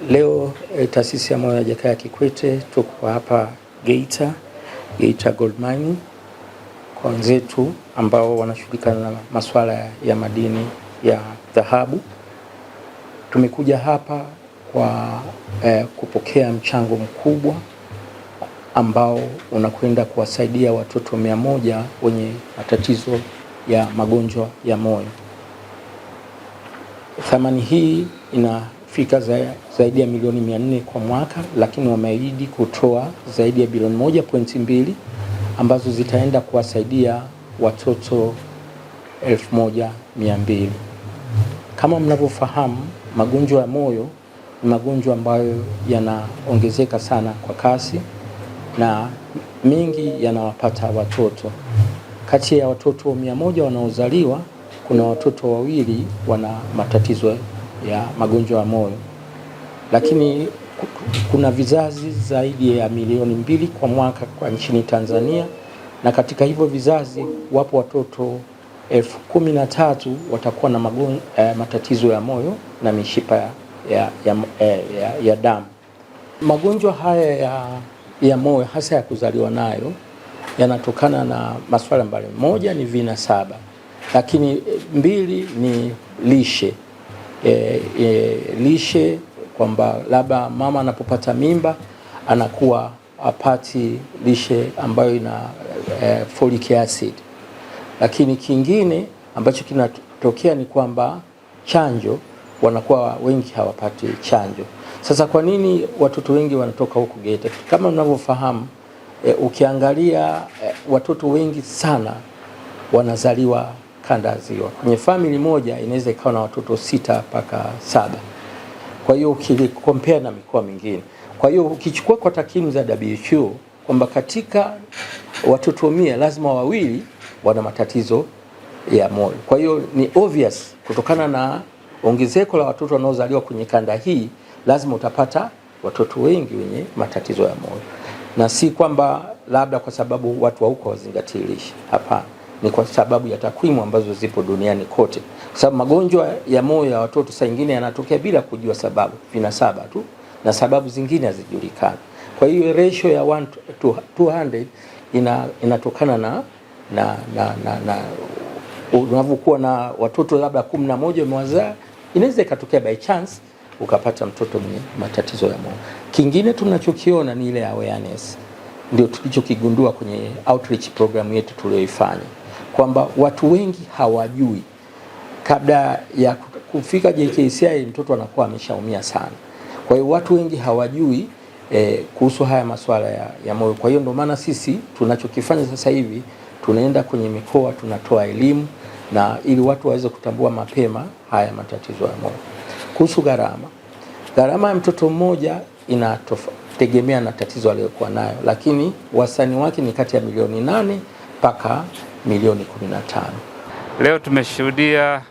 Leo taasisi ya moyo ya Jakaya Kikwete tuko hapa Geita Gold Mining kwa wenzetu ambao wanashughulika na masuala ya madini ya dhahabu. Tumekuja hapa kwa kupokea mchango mkubwa ambao unakwenda kuwasaidia watoto 100 wenye matatizo ya magonjwa ya moyo. Thamani hii inafika zaidi ya milioni 400 kwa mwaka, lakini wameahidi kutoa zaidi ya bilioni 1.2 ambazo zitaenda kuwasaidia watoto 1200. Kama mnavyofahamu, magonjwa ya moyo ni magonjwa ambayo yanaongezeka sana kwa kasi na mengi yanawapata watoto. Kati ya watoto 100 wanaozaliwa, kuna watoto 2 wana matatizo ya magonjwa ya moyo. Lakini kuna vizazi zaidi ya milioni 2 kwa mwaka kwa nchini Tanzania, na katika hivyo vizazi wapo watoto 13,000 watakuwa na matatizo ya moyo na mishipa ya damu. Magonjwa haya ya moyo hasa ya kuzaliwa nayo yanatokana na masuala mbalimbali. Moja ni vinasaba, lakini 2 ni lishe. Lishe kwamba labda mama anapopata mimba anakuwa apati lishe ambayo ina folic acid. Lakini kingine ambacho kinatokea ni kwamba chanjo, wanakuwa wengi hawapati chanjo. Sasa kwa nini watoto wengi wanatoka huku Geita? Kama mnavyofahamu, ukiangalia watoto wengi sana wanazaliwa kanda ya Ziwa. Kwenye family moja inaweza ikawa na watoto 6 mpaka 7. Kwa hiyo ukikompare na mikoa mingine. Kwa hiyo ukichukua kwa takwimu za WHO kwamba katika watoto 100 lazima 2 wana matatizo ya moyo. Kwa hiyo ni obvious kutokana na ongezeko la watoto wanaozaliwa kwenye kanda hii, lazima utapata watoto wengi wenye matatizo ya moyo. Na si kwamba labda kwa sababu watu wa huko wazingatii lishe. Hapana, ni kwa sababu ya takwimu ambazo zipo duniani kote. Kwa sababu magonjwa ya moyo ya watoto saa nyingine yanatokea bila kujua sababu, vinasaba tu, na sababu zingine hazijulikani. Kwa hiyo ratio ya 1 to 200 inatokana na unavyokuwa na watoto labda 11 umewazaa, inaweza ikatokea by chance ukapata mtoto mwenye matatizo ya moyo. Kingine tunachokiona ni ile awareness. Ndio tulichokigundua kwenye outreach program yetu tuliyoifanya, kwamba watu wengi hawajui. Kabla ya kufika JKCI mtoto anakuwa ameshaumia sana. Kwa hiyo watu wengi hawajui kuhusu haya masuala ya moyo. Kwa hiyo ndio maana sisi tunachokifanya sasa hivi, tunaenda kwenye mikoa, tunatoa elimu na ili watu waweze kutambua mapema haya matatizo ya moyo. Kuhusu gharama ya mtoto mmoja inategemea na tatizo aliyokuwa nayo, lakini wastani wake ni kati ya milioni 8 mpaka milioni 15. Leo tumeshuhudia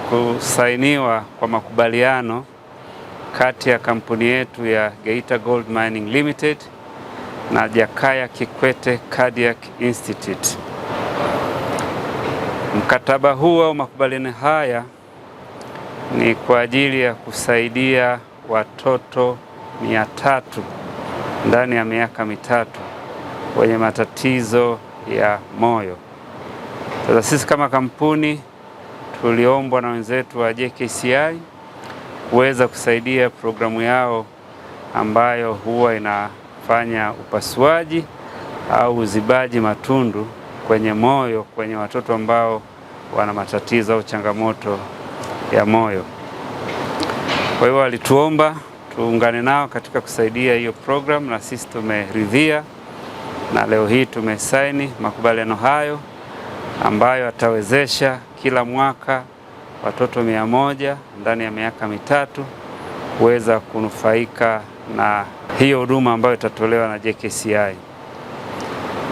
kusainiwa kwa makubaliano kati ya kampuni yetu ya Geita Gold Mining Limited na Jakaya Kikwete Cardiac Institute. Mkataba huu au makubaliano haya ni kwa ajili ya kusaidia watoto 300 ndani ya miaka 3 wenye matatizo ya moyo. Sasa sisi kama kampuni tuliombwa na wenzetu wa JKCI kuweza kusaidia programu yao ambayo huwa inafanya upasuaji au uzibaji matundu kwenye moyo kwenye watoto ambao wana matatizo au changamoto ya moyo. Kwa hiyo walituomba tuungane nao katika kusaidia hiyo program, na sisi tumeridhia, na leo hii tumesaini makubaliano hayo ambayo atawezesha kila mwaka watoto 100 ndani ya miaka 3 kuweza kunufaika na hiyo huduma ambayo itatolewa na JKCI.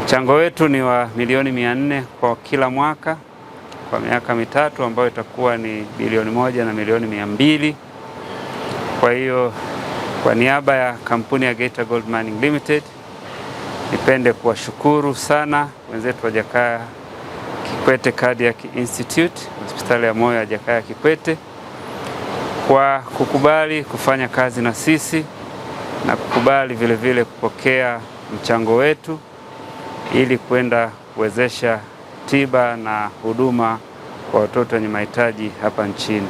Mchango wetu ni wa milioni 400 kwa kila mwaka kwa miaka 3 ambayo itakuwa ni bilioni 1 na milioni 200. Kwa hiyo kwa niaba ya kampuni ya Geita Gold Mining Limited nipende kuwashukuru sana wenzetu wa Jakaya Kikwete Cardiac Institute, hospitali ya moyo ya Jakaya Kikwete, kwa kukubali kufanya kazi na sisi na kukubali vile vile kupokea mchango wetu ili kwenda kuwezesha tiba na huduma kwa watoto wenye mahitaji hapa nchini.